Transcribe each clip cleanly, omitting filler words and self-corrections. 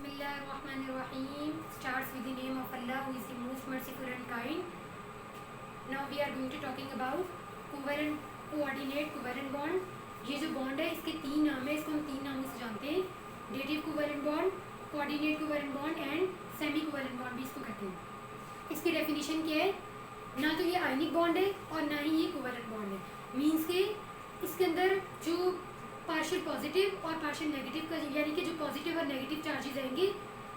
Bismillahirrahmanirrahim starts with the name of Allah who is the most merciful and kind. Now we are going to talking about covalent, coordinate, covalent bond. ये जो bond है इसके तीन नाम है, इसको हम तीन नामों से जानते हैं, dative covalent bond, coordinate covalent bond and semi covalent bond भी इसको कहते हैं। इसकी डेफिनेशन क्या है? ना तो ये आयनिक बॉन्ड है और ना ही ये कोवेलेंट बॉन्ड है। मीन्स के इसके अंदर जो पार्शियल पॉजिटिव और पार्शियल नेगेटिव का यानी कि जो पॉजिटिव और नेगेटिव चार्जेस आएंगे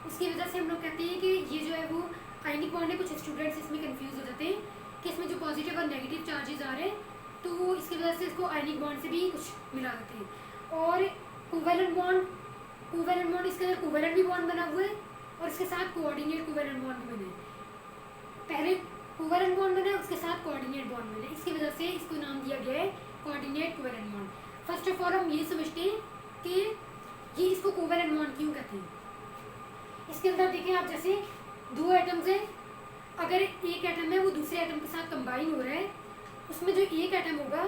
उसकी वजह से हम लोग कहते हैं कि ये जो है वो आयनिक बॉन्ड है। कुछ स्टूडेंट्स इसमें कंफ्यूज हो जाते हैं कि इसमें जो पॉजिटिव और नेगेटिव चार्जेस आ रहे हैं तो वो इसकी वजह से इसको आयनिक बॉन्ड से भी कुछ मिला देते हैं। और कोवेलेंट बॉन्ड इसके अंदर कोवेलेंट भी बॉन्ड बना हुआ है और इसके साथ कोऑर्डिनेट कोवेलेंट बॉन्ड भी बने। पहले कोवेलेंट बॉन्ड बना है, उसके साथ कोऑर्डिनेट बॉन्ड बने, इसकी वजह से इसको नाम दिया गया है coordinate covalent bond. First of all हम ये समझते हैं कि ये इसको कोवेलेंट बॉन्ड क्यों कहते हैं। इसके अंदर देखें आप, जैसे दो एटम्स हैं, अगर एक एटम है वो दूसरे एटम के साथ कंबाइन हो रहा है, उसमें जो एक एटम होगा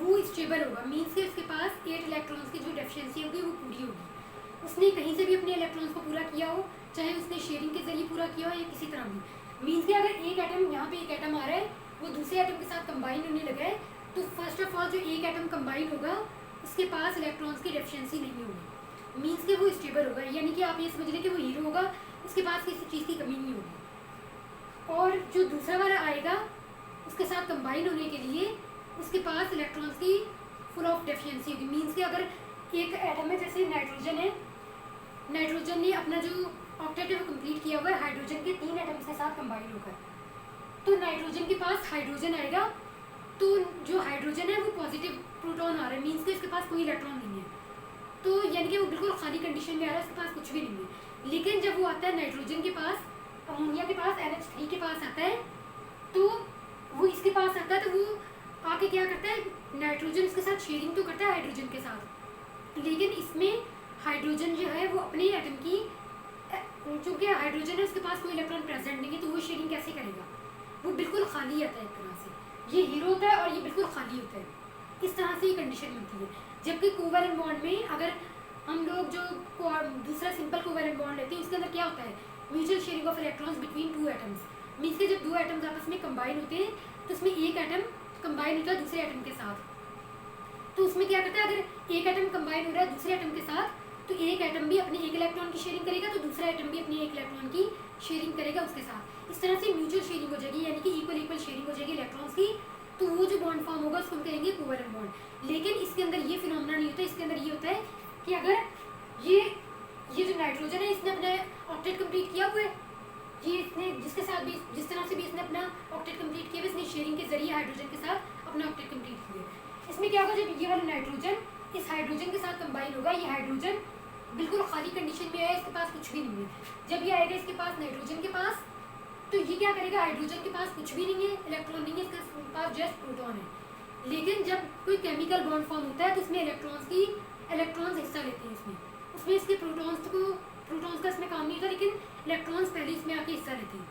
वो स्टेबल होगा। मीन्स के उसके पास 8 इलेक्ट्रॉन्स की जो डेफिशिएंसी होगी वो पूरी होगी। उसने कहीं से भी अपने इलेक्ट्रॉन्स को पूरा किया हो, चाहे उसने शेयरिंग के जरिए पूरा किया हो या किसी तरह भी। मीन्स के अगर एक एटम यहाँ पे एक एटम आ रहा है वो दूसरे एटम के साथ कंबाइन होने लगा है तो फर्स्ट ऑफ ऑल जो एक एटम कंबाइन होगा उसके पास इलेक्ट्रॉन्स की डेफिशिएंसी नहीं होगी। मीन्स के वो स्टेबल होगा, यानी कि आप ये समझ लें कि वो हीरो होगा, उसके पास किसी चीज़ की कमी नहीं होगी। और जो दूसरा वाला आएगा उसके साथ कंबाइन होने के लिए उसके पास इलेक्ट्रॉन्स की फुल ऑफ डेफिशिएंसी होगी। मीन्स के अगर एक एटम में जैसे नाइट्रोजन है, नाइट्रोजन ने अपना जो ऑक्टेट है वो कंप्लीट किया हुआ है हाइड्रोजन के 3 एटम्स के साथ कंबाइन होकर, तो नाइट्रोजन के पास हाइड्रोजन आएगा, तो जो हाइड्रोजन है वो पॉजिटिव प्रोटॉन आ रहा है। मीन्स के उसके पास कोई इलेक्ट्रॉन नहीं है, तो यानी कि वो बिल्कुल खाली कंडीशन में आ रहा है, उसके पास कुछ भी नहीं है। लेकिन जब वो आता है नाइट्रोजन के पास, अमोनिया के पास, NH3 के पास आता है, तो वो इसके पास आता है, तो वो आके क्या करता है, नाइट्रोजन इसके साथ शेयरिंग तो करता है हाइड्रोजन के साथ, लेकिन इसमें हाइड्रोजन जो है वो अपने एटम की, चूँकि हाइड्रोजन है उसके पास कोई इलेक्ट्रॉन प्रेजेंट नहीं है, तो वो शेयरिंग कैसे करेगा? वो बिल्कुल खाली आता है एक तरह से। ये हीरो होता है और ये बिल्कुल खाली होता है, इस तरह से ये कंडीशन बनती है। जबकि कोवेलेंट बॉन्ड में अगर हम लोग जो दूसरा सिंपल कोवेलेंट बॉन्ड लेते हैं उसके अंदर क्या होता है, mutual sharing of electrons between 2 atoms. Means के जब 2 एटम्स आपस में कंबाइन होते हैं तो उसमें एक एटम कंबाइन होता है दूसरे एटम के साथ, तो उसमें क्या करता है, अगर एक एटम कंबाइन हो रहा है दूसरे एटम के साथ तो एक एटम भी अपने एक इलेक्ट्रॉन की शेयरिंग करेगा, तो दूसरा एटम भी अपने एक इलेक्ट्रॉन की शेयरिंग करेगा उसके साथ। इस तरह से म्यूचुअल शेयरिंग हो जाएगी, यानी कि इक्वल शेयरिंग हो जाएगी इलेक्ट्रॉन्स की, तो वो जो बॉन्ड फॉर्म होगा उसको हम कहेंगे कोवेलेंट बॉन्ड। लेकिन इसके अंदर ये फिनोमेना नहीं होता, इसके अंदर ये होता है कि अगर ये जो नाइट्रोजन है इसने अपना ऑक्टेट कंप्लीट किया हुआ है, ये इसने जिसके साथ भी जिस तरह से भी इसने अपना ऑक्टेट कंप्लीट किया हुआ, इसने शेयरिंग के जरिए हाइड्रोजन के साथ अपना ऑक्टेट कंप्लीट किया। इसमें क्या होगा, जब ये वाला नाइट्रोजन इस हाइड्रोजन के साथ कंबाइन होगा, ये हाइड्रोजन बिल्कुल खाली कंडीशन में आया, इसके पास कुछ भी नहीं है। जब ये आएगा इसके पास नाइट्रोजन के पास, तो ये क्या करेगा, हाइड्रोजन के पास कुछ भी नहीं है, इलेक्ट्रॉन नहीं है, इसके पास जस्ट प्रोटॉन है। लेकिन जब कोई केमिकल बॉन्ड फॉर्म होता है तो उसमें इलेक्ट्रॉन्स हिस्सा लेते हैं, उसमें इसके प्रोटॉन्स का इसमें काम नहीं होता, लेकिन इलेक्ट्रॉन्स पहले इसमें आके हिस्सा लेते हैं।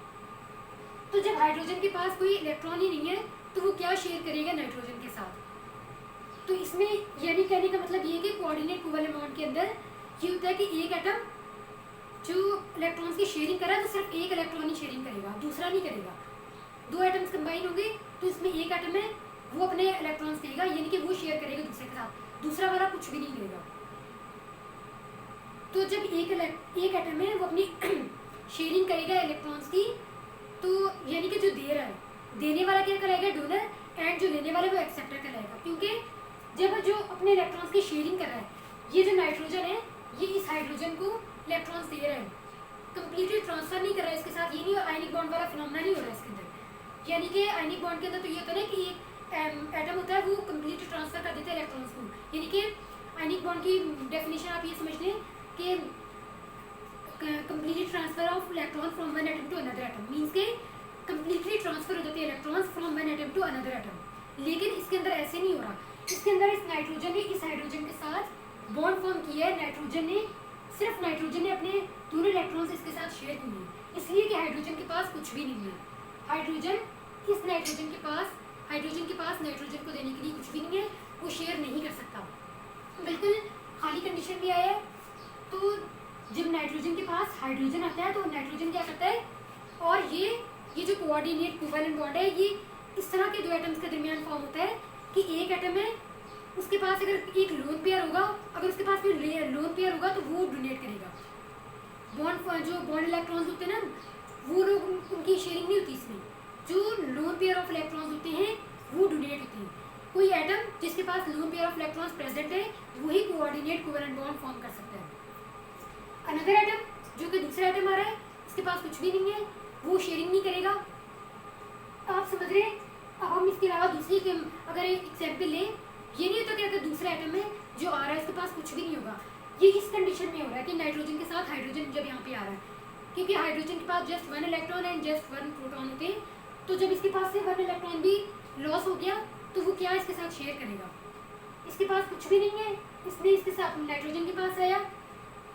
तो जब हाइड्रोजन के पास कोई इलेक्ट्रॉन ही नहीं है तो वो क्या शेयर करेगा नाइट्रोजन के साथ। तो इसमें यानी कहने का मतलब ये कि कोऑर्डिनेट कोवेलेंट बॉन्ड के अंदर ये होता है कि एक एटम जो इलेक्ट्रॉन्स की शेयरिंग कर रहा है तो सिर्फ एक इलेक्ट्रॉन ही शेयरिंग करेगा, दूसरा नहीं करेगा। 2 एटम्स कंबाइन होंगे तो इसमें एक एटम है वो अपने इलेक्ट्रॉन्स करेगा, यानी कि वो शेयर करेगा दूसरे के साथ, दूसरा वाला कुछ भी नहीं करेगा। तो जब एक एटम है वो अपनी शेयरिंग करेगा इलेक्ट्रॉन्स की, तो यानी कि जो दे रहा है, देने वाला क्या कहलाएगा, डोनर, एंड जो लेने वाला वो एक्सेप्टर कहलाएगा। क्योंकि जब जो अपने इलेक्ट्रॉन्स की शेयरिंग कर रहा है, ये जो नाइट्रोजन है ये इस हाइड्रोजन को इलेक्ट्रॉन्स दे रहा है, कंप्लीटली ट्रांसफर नहीं कर रहा है इसके साथ, ये नहीं आयनिक बॉन्ड वाला फिनोमेना नहीं हो रहा है इसके अंदर। यानी कि आयनिक बॉन्ड के अंदर तो ये होता है ना कि एक एटम होता है वो कंप्लीटली ट्रांसफर कर देता है इलेक्ट्रॉन्स को। यानी कि आयनिक बॉन्ड की डेफिनेशन आप ये समझ लें कि completely transfer of electron from one atom to another atom. Means के कंप्लीटली ट्रांसफर हो जाते हैं electrons from one atom to another atom. लेकिन इसके अंदर ऐसे नहीं हो रहा, इसके अंदर इस नाइट्रोजन ने इस हाइड्रोजन के साथ बॉन्ड फॉर्म किया है। सिर्फ नाइट्रोजन ने अपने दोनों इलेक्ट्रॉन्स इसके साथ शेयर किए हैं, इसलिए कि हाइड्रोजन के पास कुछ भी नहीं है। हाइड्रोजन इस नाइट्रोजन के पास नाइट्रोजन को देने के लिए कुछ भी नहीं है, वो शेयर नहीं कर सकता, बिल्कुल खाली कंडीशन में आया है। तो जब नाइट्रोजन के पास हाइड्रोजन आता है तो नाइट्रोजन क्या करता है, और ये जो कोऑर्डिनेट कोवैलेंट बॉन्ड है ये इस तरह के दो एटम्स के दरमियान फॉर्म होता है कि एक एटम है उसके पास अगर एक लोन पेयर होगा, अगर उसके पास कोई लोन पेयर होगा तो वो डोनेट करेगा। बॉन्ड जो बॉन्ड इलेक्ट्रॉन्स होते हैं ना, वो लोग उनकी शेयरिंग नहीं होती इसमें। जो लोन पेयर ऑफ इलेक्ट्रॉन्स होते हैं वो डोनेट होते हैं। कोई एटम जिसके पास lone pair of electrons present है वही कोऑर्डिनेट कोवैलेंट बॉन्ड फॉर्म कर सकता है। अनदर एटम जो कि दूसरा एटम आ रहा है इसके पास कुछ भी नहीं है, वो शेयरिंग नहीं करेगा। आप समझ रहे हैं। अब हम इसके अलावा दूसरी अगर एक एग्जाम्पल लें, ये नहीं होता कि अगर दूसरा एटम है जो आ रहा है इसके पास कुछ भी नहीं होगा। ये इस कंडीशन में हो रहा है कि नाइट्रोजन के साथ हाइड्रोजन जब यहाँ पे आ रहा है, क्योंकि हाइड्रोजन के पास just 1 electron and just 1 proton होते हैं, तो जब इसके पास से 1 इलेक्ट्रॉन भी लॉस हो गया तो वो क्या इसके साथ शेयर करेगा। इसके पास कुछ भी नहीं है, इसने इसके साथ नाइट्रोजन के पास आया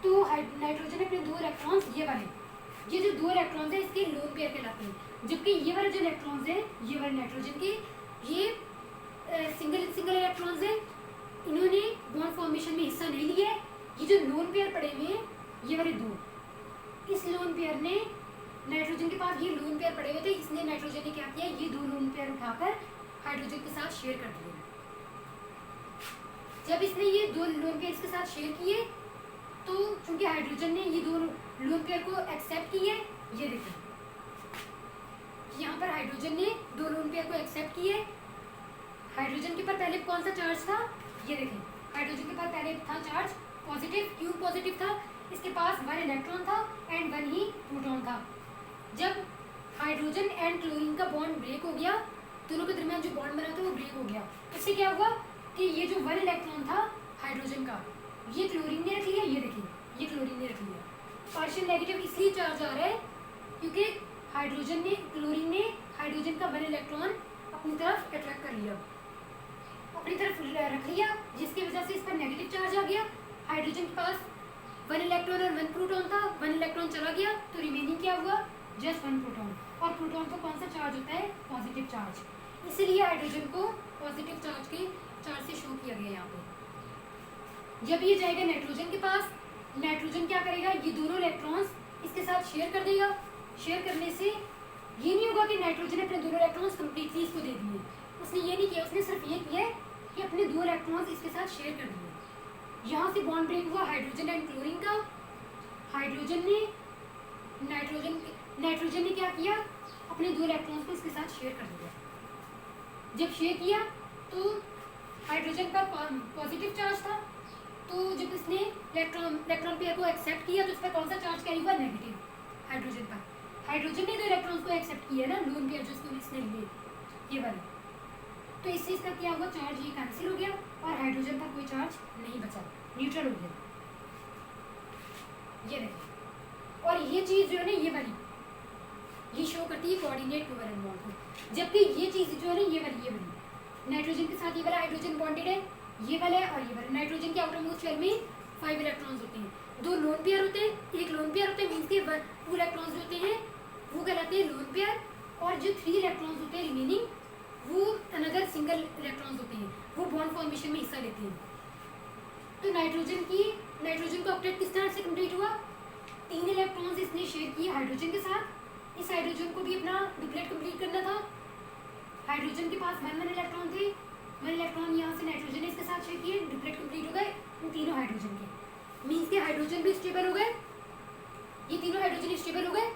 तो नाइट्रोजन अपने 2 इलेक्ट्रॉन्स ये जो 2 इलेक्ट्रॉन्स है इसके लोन पेयर कहलाते हैं, जबकि ये वाले जो इलेक्ट्रॉन्स हैं ये वाले नाइट्रोजन के ये सिंगल इलेक्ट्रॉन्स हैं, इन्होंने बॉन्ड फॉर्मेशन में हिस्सा नहीं लिया है। ये जो लोन पेयर पड़े हुए हैं ये वाले 2, इस लोन पेयर ने नाइट्रोजन के पास ये लोन पेयर पड़े हुए थे, इसने नाइट्रोजन ने क्या किया, ये 2 लोन पेयर उठाकर हाइड्रोजन के साथ शेयर कर दिए। जब इसने ये 2 लोन पेयर इसके साथ शेयर किए तो चूंकि हाइड्रोजन ने ये 2 लोन पेयर को एक्सेप्ट किए, ये देखें यहाँ पर हाइड्रोजन ने 2 लोन पेयर को एक्सेप्ट किए। हाइड्रोजन के पास पहले कौन सा चार्ज था, ये देखें हाइड्रोजन के पास पहले था चार्ज पॉजिटिव। क्यों पॉजिटिव था, इसके पास 1 इलेक्ट्रॉन था एंड 1 ही प्रोटॉन था। जब हाइड्रोजन एंड क्लोरीन का बॉन्ड ब्रेक हो गया, दोनों के दरमियान जो बॉन्ड बना था वो ब्रेक हो गया। इससे क्या हुआ कि ये जो 1 इलेक्ट्रॉन था हाइड्रोजन का, ये क्लोरीन ने रख लिया, ये देखिए ये क्लोरीन ने रख लिया। पार्शियल नेगेटिव इसलिए चार्ज आ रहा है क्योंकि क्लोरीन ने हाइड्रोजन का 1 इलेक्ट्रॉन अपनी तरफ अट्रैक्ट कर लिया, अपनी तरफ रख लिया, जिसकी वजह से इस पर नेगेटिव चार्ज आ गया। हाइड्रोजन के पास 1 इलेक्ट्रॉन और 1 प्रोटॉन था, 1 इलेक्ट्रॉन चला गया तो रिमेनिंग क्या हुआ, जस्ट 1 प्रोटॉन। और प्रोटॉन को कौन सा चार्ज होता है, पॉजिटिव चार्ज, इसलिए हाइड्रोजन को पॉजिटिव चार्ज से शो किया गया यहाँ पे। जब ये जाएगा नाइट्रोजन के पास, नाइट्रोजन क्या करेगा, ये दोनों इलेक्ट्रॉन्स इसके साथ शेयर कर देगा। शेयर करने से ये नहीं होगा कि नाइट्रोजन ने अपने 2 इलेक्ट्रॉन्स कंप्लीटली इसको दे दिए, उसने ये नहीं किया, उसने सिर्फ ये किया कि अपने 2 इलेक्ट्रॉन्स इसके साथ शेयर कर दिए। यहाँ से बॉन्ड ब्रेक हुआ हाइड्रोजन एंड क्लोरीन का। नाइट्रोजन ने क्या किया, अपने 2 इलेक्ट्रॉन्स को इसके साथ शेयर कर दिया। जब शेयर किया तो हाइड्रोजन का पॉजिटिव चार्ज था, तो जब इसने इलेक्ट्रॉन पेयर को एक्सेप्ट किया तो इस पर कौन सा चार्ज कैरी हुआ, नेगेटिव हाइड्रोजन पर। हाइड्रोजन ने 2 इलेक्ट्रॉन्स को एक्सेप्ट किया ना, लोन पेयर जिसको इसने लिए ये वाले, तो इससे इसका क्या हुआ, चार्ज ये कैंसिल हो गया और हाइड्रोजन पर कोई चार्ज नहीं बचा, न्यूट्रल हो गया। ये देखिए, और ये चीज़ जो है ना ये वाली, ये शो करती है कोऑर्डिनेट कोवैलेंट बॉन्ड को, जबकि ये चीज़ जो है ना ये वाली नाइट्रोजन के साथ ये वाला हाइड्रोजन बॉन्डेड है, ये वाला है और ये वाला। नाइट्रोजन के आउटर मोस्ट शेल में 5 इलेक्ट्रॉन्स होते हैं, 2 लोन पेयर होते हैं, एक लोन पेयर होते हैं, मीन्स के 2 इलेक्ट्रॉन्स जो होते हैं वो कहलाते हैं लोन पेयर, और जो 3 इलेक्ट्रॉन्स होते हैं रिमेनिंग वो अनदर सिंगल इलेक्ट्रॉन्स होते हैं, वो बॉन्ड फॉर्मेशन में हिस्सा लेते हैं। तो नाइट्रोजन का ऑक्टेट किस तरह से कंप्लीट हुआ, 3 इलेक्ट्रॉन्स इसने शेयर किए हाइड्रोजन के साथ। इस हाइड्रोजन को भी अपना डुप्लेट कंप्लीट करना था। हाइड्रोजन के पास 1 इलेक्ट्रॉन थे, 1 इलेक्ट्रॉन यहाँ से नाइट्रोजन ने इसके साथ शेयर किए, डुप्लेट कंप्लीट हो गए इन तीनों हाइड्रोजन के, मीन्स के हाइड्रोजन भी स्टेबल हो गए, ये तीनों हाइड्रोजन स्टेबल हो गए।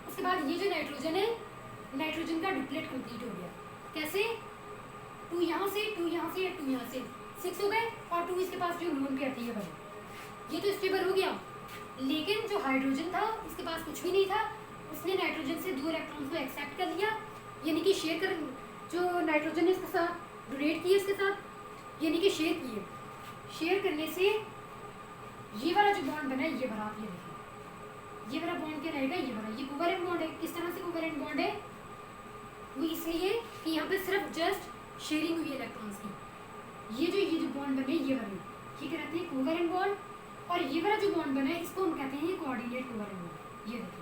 उसके बाद ये जो नाइट्रोजन है, नाइट्रोजन का डुप्लेट कंप्लीट हो गया। कैसे, 2 यहाँ से 2 यहाँ से 2 यहाँ से 6 हो गए, और 2 इसके पास जो लोन पेयर थी ये तो स्टेबल हो गया। लेकिन जो हाइड्रोजन था इसके पास कुछ भी नहीं था, उसने नाइट्रोजन से 2 इलेक्ट्रॉन्स को एक्सेप्ट कर लिया, यानी कि शेयर कर, जो नाइट्रोजन ने इसके साथ डोनेट किए इसके साथ, यानी कि शेयर किए। शेयर करने से ये वाला जो बॉन्ड बना है, ये वाला आप ये देखिए, ये वाला बॉन्ड क्या रहेगा, ये वाला, ये कोवैलेंट बॉन्ड है। किस तरह से कोवैलेंट बॉन्ड है, वो इसलिए कि यहाँ पे सिर्फ जस्ट शेयरिंग हुई इलेक्ट्रॉन्स की। ये जो बॉन्ड बने ये वाले, ये कहते हैं कोवैलेंट बॉन्ड, और ये वाला जो बॉन्ड बना है इसको हम कहते हैं कोऑर्डिनेट कोवैलेंट बॉन्ड। ये देखिए,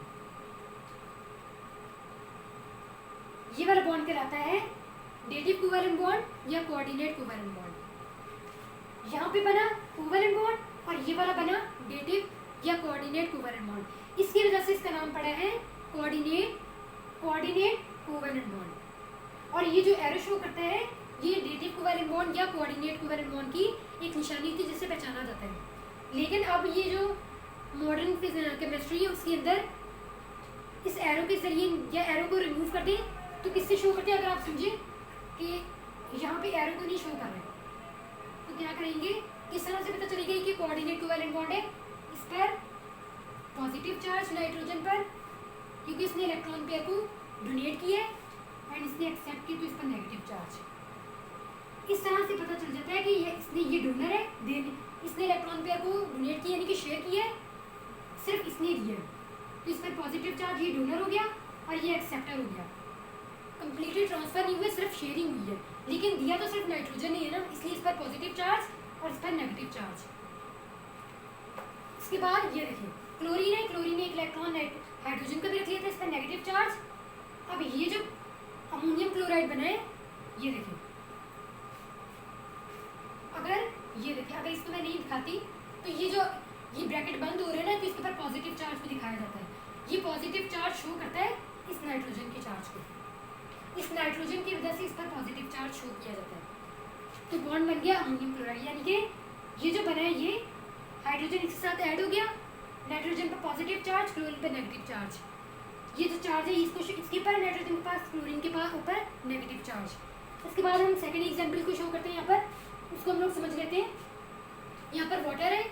ये वाला बॉन्ड कहलाता है डेटिव कोवैलेंट बॉन्ड या कोऑर्डिनेट कोवैलेंट बॉन्ड। यहाँ पे बना कोवैलेंट बॉन्ड और ये वाला बना डेटिव या कोऑर्डिनेट कोवेलेंट बॉन्ड। इसकी वजह से इसका नाम पड़ा है कोऑर्डिनेट कोवेलेंट बॉन्ड। और ये जो एरो शो करता है ये डेटिव कोवेलेंट बॉन्ड या कोऑर्डिनेट कोवेलेंट बॉन्ड की एक निशानी थी जिससे पहचाना जाता है। लेकिन अब ये जो मॉडर्न केमिस्ट्री है उसके अंदर इस एरो के जरिए या एरो को रिमूव कर दें तो किससे शो करते हैं? अगर आप समझे कि यहाँ पे एरो को नहीं शो कर रहे तो क्या करेंगे, किस तरह से पता चलेगा कि कोऑर्डिनेट कोवेलेंट बॉन्ड है? इस पर पॉजिटिव चार्ज नाइट्रोजन पर, क्योंकि इसने इलेक्ट्रॉन पेयर को डोनेट किया एंड इसने एक्सेप्ट किया तो इस पर नेगेटिव चार्ज। इस तरह से पता चल जाता है कि ये डोनर है, देन इसने इलेक्ट्रॉन पेयर को डोनेट किया यानी कि शेयर किया है, सिर्फ इसने दिया तो इस पर पॉजिटिव चार्ज, ये डोनर हो गया और ये एक्सेप्टर हो गया। कंप्लीटली ट्रांसफर नहीं हुआ, सिर्फ शेयरिंग हुई है, लेकिन दिया तो सिर्फ नाइट्रोजन ही है ना, इसलिए इस पर पॉजिटिव चार्ज और इस पर नेगेटिव चार्ज। इसके बाद ये देखिए क्लोरीन है, क्लोरीन ने एक इलेक्ट्रॉन हाइड्रोजन का भी रख लिया था, इस पर नेगेटिव चार्ज। अब ये जो अमोनियम क्लोराइड बना है ये देखिए, अगर इसको मैं नहीं दिखाती तो ये ब्रैकेट बंद हो रहा है ना, तो इसके ऊपर पॉजिटिव चार्ज भी दिखाया जाता है। ये पॉजिटिव चार्ज शो करता है इस नाइट्रोजन के चार्ज को, इस नाइट्रोजन की वजह से इस पर पॉजिटिव चार्ज शो किया जाता है। तो बॉन्ड बन गया अमोनियम क्लोराइड, यानी कि ये जो बना है ये हाइड्रोजन इसके साथ ऐड हो गया, नाइट्रोजन पर पॉजिटिव चार्ज, क्लोरीन पर नेगेटिव चार्ज। ये जो चार्ज है इसके ऊपर नाइट्रोजन के पास, क्लोरीन के पास ऊपर नेगेटिव चार्ज। उसके बाद हम सेकेंड एग्जाम्पल को शो करते हैं, यहाँ पर उसको हम लोग समझ लेते हैं। यहाँ पर वाटर है,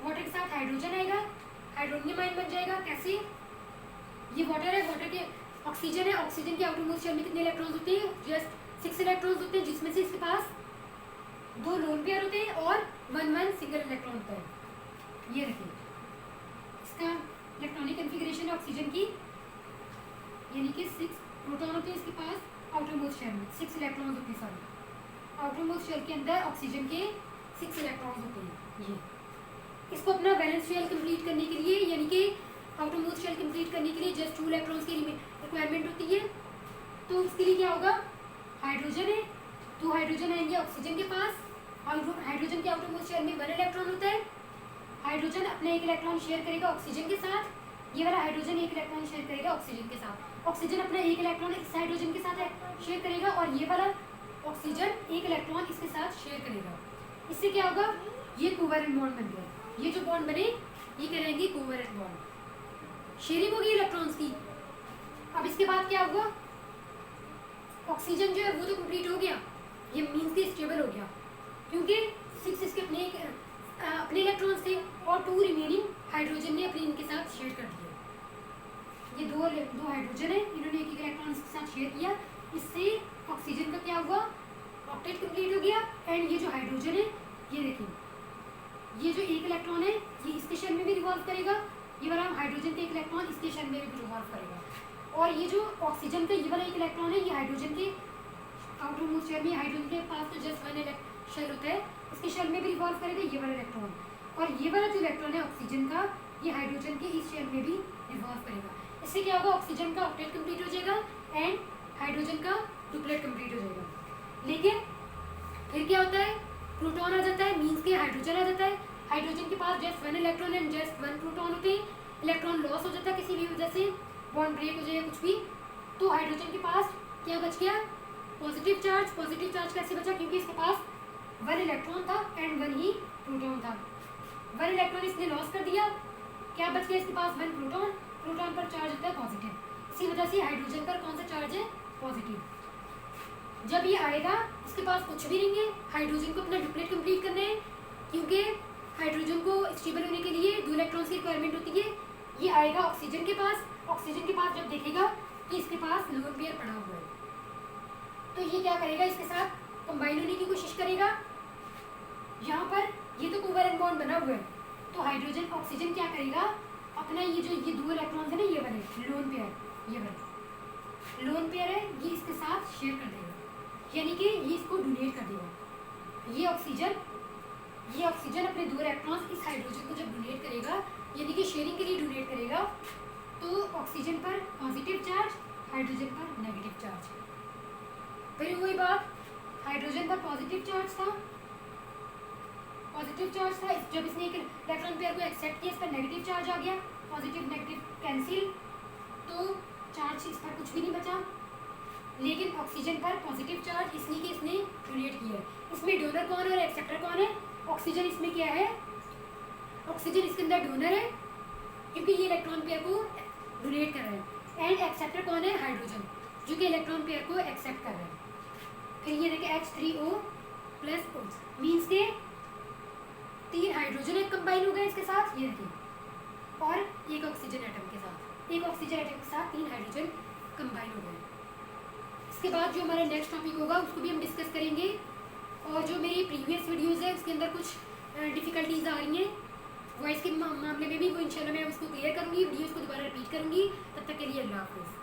वाटर के साथ हाइड्रोजन आएगा, हाइड्रोनियम आयन बन जाएगा। कैसे? ये वाटर है, वाटर के ऑक्सीजन है, ऑक्सीजन के आउटरमोस्ट शेल में कितने इलेक्ट्रॉन्स होते हैं? जस्ट 6 इलेक्ट्रॉन्स होते हैं, जिसमें से इसके पास 2 लोन पेयर होते हैं और 1 सिंगल इलेक्ट्रॉन होता है। ये देखिए इसका इलेक्ट्रॉनिक कॉन्फ़िगरेशन है ऑक्सीजन की, यानी कि 6 प्रोटॉन होते हैं इसके पास आउटरमोस्ट शेल में, 6 इलेक्ट्रॉन्स होते हैं सारे आउटरमोस्ट शेल के अंदर, ऑक्सीजन के 6 इलेक्ट्रॉन्स होते हैं। ये इसको अपना बैलेंस शेल कंप्लीट करने के लिए, यानी कि आउटरमोस्ट शेल कंप्लीट करने के लिए जस्ट 2 इलेक्ट्रॉन्स की रिक्वायरमेंट होती है। तो उसके लिए क्या होगा? हाइड्रोजन है, 2 हाइड्रोजन आएंगे ऑक्सीजन के पास, हाइड्रोजन के आउटरमोस्ट शेल में 1 इलेक्ट्रॉन होता है। हाइड्रोजन अपना 1 इलेक्ट्रॉन शेयर करेगा ऑक्सीजन के साथ, ये वाला हाइड्रोजन 1 इलेक्ट्रॉन शेयर करेगा ऑक्सीजन के साथ, ऑक्सीजन अपना 1 इलेक्ट्रॉन इस हाइड्रोजन के साथ शेयर करेगा और ये वाला ऑक्सीजन 1 इलेक्ट्रॉन इसके साथ शेयर करेगा। इससे क्या होगा? ये कोवेलेंट बॉन्ड बन गया। ये जो बॉन्ड बने ये कहलाएंगे कोवेलेंट बॉन्ड। शेयरिंग होगी इलेक्ट्रॉन्स की। अब इसके बाद क्या होगा? ऑक्सीजन जो है वो तो कंप्लीट हो गया, ये मीन्स के स्टेबल हो गया, क्योंकि 6 इसके अपने इलेक्ट्रॉन्स थे और 2 रिमेनिंग हाइड्रोजन ने अपने इनके साथ शेयर कर दिया। ये दो हाइड्रोजन है, इन्होंने 1 इलेक्ट्रॉन इसके साथ शेयर किया, इससे ऑक्सीजन का क्या हुआ? ऑक्टेट कंप्लीट हो गया। एंड ये जो हाइड्रोजन है ये देखिए, ये जो 1 इलेक्ट्रॉन है ये इसके शेल में भी रिवॉल्व करेगा, ये वाला हाइड्रोजन का 1 इलेक्ट्रॉन इसके शेल में भी रिवॉल्व करेगा, और ये जो ऑक्सीजन का ये वाला 1 इलेक्ट्रॉन है ये हाइड्रोजन के आउटरमोस्ट शेल में, हाइड्रोजन के पास तो जस्ट 1 शेल होता है, इसके शेल में भी रिवॉल्व करेगा ये वाला इलेक्ट्रॉन, और ये वाला जो इलेक्ट्रॉन है ऑक्सीजन का ये हाइड्रोजन के इस शेल में भी रिवॉल्व करेगा। इससे क्या होगा? ऑक्सीजन का ऑक्टेट कंप्लीट हो जाएगा एंड हाइड्रोजन का डुप्लेट कंप्लीट हो जाएगा। लेकिन फिर क्या होता है? प्रोटॉन आ जाता है, मीन्स के हाइड्रोजन आ जाता है, हाइड्रोजन के पास just 1 electron and just 1 proton होते हैं, इलेक्ट्रॉन लॉस हो जाता है किसी भी वजह से, बॉन्ड ब्रेक हो जाए कुछ भी, तो हाइड्रोजन के पास क्या बच गया? Positive charge. पॉजिटिव चार्ज कैसे बचा? क्योंकि इसके पास 1 इलेक्ट्रॉन था एंड 1 ही प्रोटॉन था, 1 इलेक्ट्रॉन इसने लॉस कर दिया, क्या बच गया इसके पास? 1 प्रोटॉन, प्रोटॉन पर चार्ज होता है पॉजिटिव, इसी वजह से हाइड्रोजन पर कौन सा चार्ज है? पॉजिटिव। जब ये आएगा इसके पास कुछ भी नहीं है, हाइड्रोजन को अपना डुप्लेट कंप्लीट करना है, क्योंकि हाइड्रोजन को स्टेबल होने के लिए 2 इलेक्ट्रॉन्स की रिक्वायरमेंट होती है। ये आएगा ऑक्सीजन के पास, ऑक्सीजन के पास जब देखेगा कि इसके पास लोन पेयर पड़ा हुआ है तो ये क्या करेगा? इसके साथ कंबाइन होने की कोशिश करेगा। यहाँ पर ये तो कोवेलेंट बॉन्ड बना हुआ है, तो हाइड्रोजन ऑक्सीजन क्या करेगा? अपना ये 2 इलेक्ट्रॉन्स है ना, ये वाले लोन पेयर, ये वाले लोन पेयर है, ये इसके साथ शेयर कर देगा, यानी कि ये इसको डोनेट कर देगा। ये ऑक्सीजन अपने 2 इलेक्ट्रॉन्स इस हाइड्रोजन को जब डोनेट करेगा, यानी कि शेयरिंग के लिए डोनेट करेगा, तो ऑक्सीजन पर पॉजिटिव चार्ज, हाइड्रोजन पर नेगेटिव चार्ज। फिर वही बात, हाइड्रोजन पर पॉजिटिव चार्ज था, पॉजिटिव चार्ज था, जब इसने एक इलेक्ट्रॉन पेयर को एक्सेप्ट किया इस पर नेगेटिव चार्ज आ गया, पॉजिटिव नेगेटिव कैंसिल, तो चार्ज इस पर कुछ भी नहीं बचा। लेकिन ऑक्सीजन पर पॉजिटिव चार्ज इसलिए कि इसने डोनेट किया है। इसमें डोनर कौन है और एक्सेप्टर कौन है? ऑक्सीजन इसमें क्या है? ऑक्सीजन इसके अंदर डोनर है क्योंकि ये इलेक्ट्रॉन पेयर को डोनेट कर रहा है, एंड एक्सेप्टर कौन है? हाइड्रोजन, जो कि इलेक्ट्रॉन पेयर को एक्सेप्ट कर रहा है। फिर ये देखिए H3O प्लस O मीन्स के 3 हाइड्रोजन एक कंबाइन हो गए इसके साथ, ये देखिए, और एक ऑक्सीजन एटम के साथ, एक ऑक्सीजन एटम के साथ 3 हाइड्रोजन कंबाइन हो गए। इसके बाद जो हमारा नेक्स्ट टॉपिक होगा उसको भी हम डिस्कस करेंगे, और जो मेरी प्रीवियस वीडियोज़ है उसके अंदर कुछ डिफ़िकल्टीज आ रही हैं वॉइस के मामले में भी, वो इंशाल्लाह मैं उसको क्लियर करूँगी, वीडियोज़ को दोबारा रिपीट करूँगी। तब तक के लिए अल्लाह हाफ़िज़।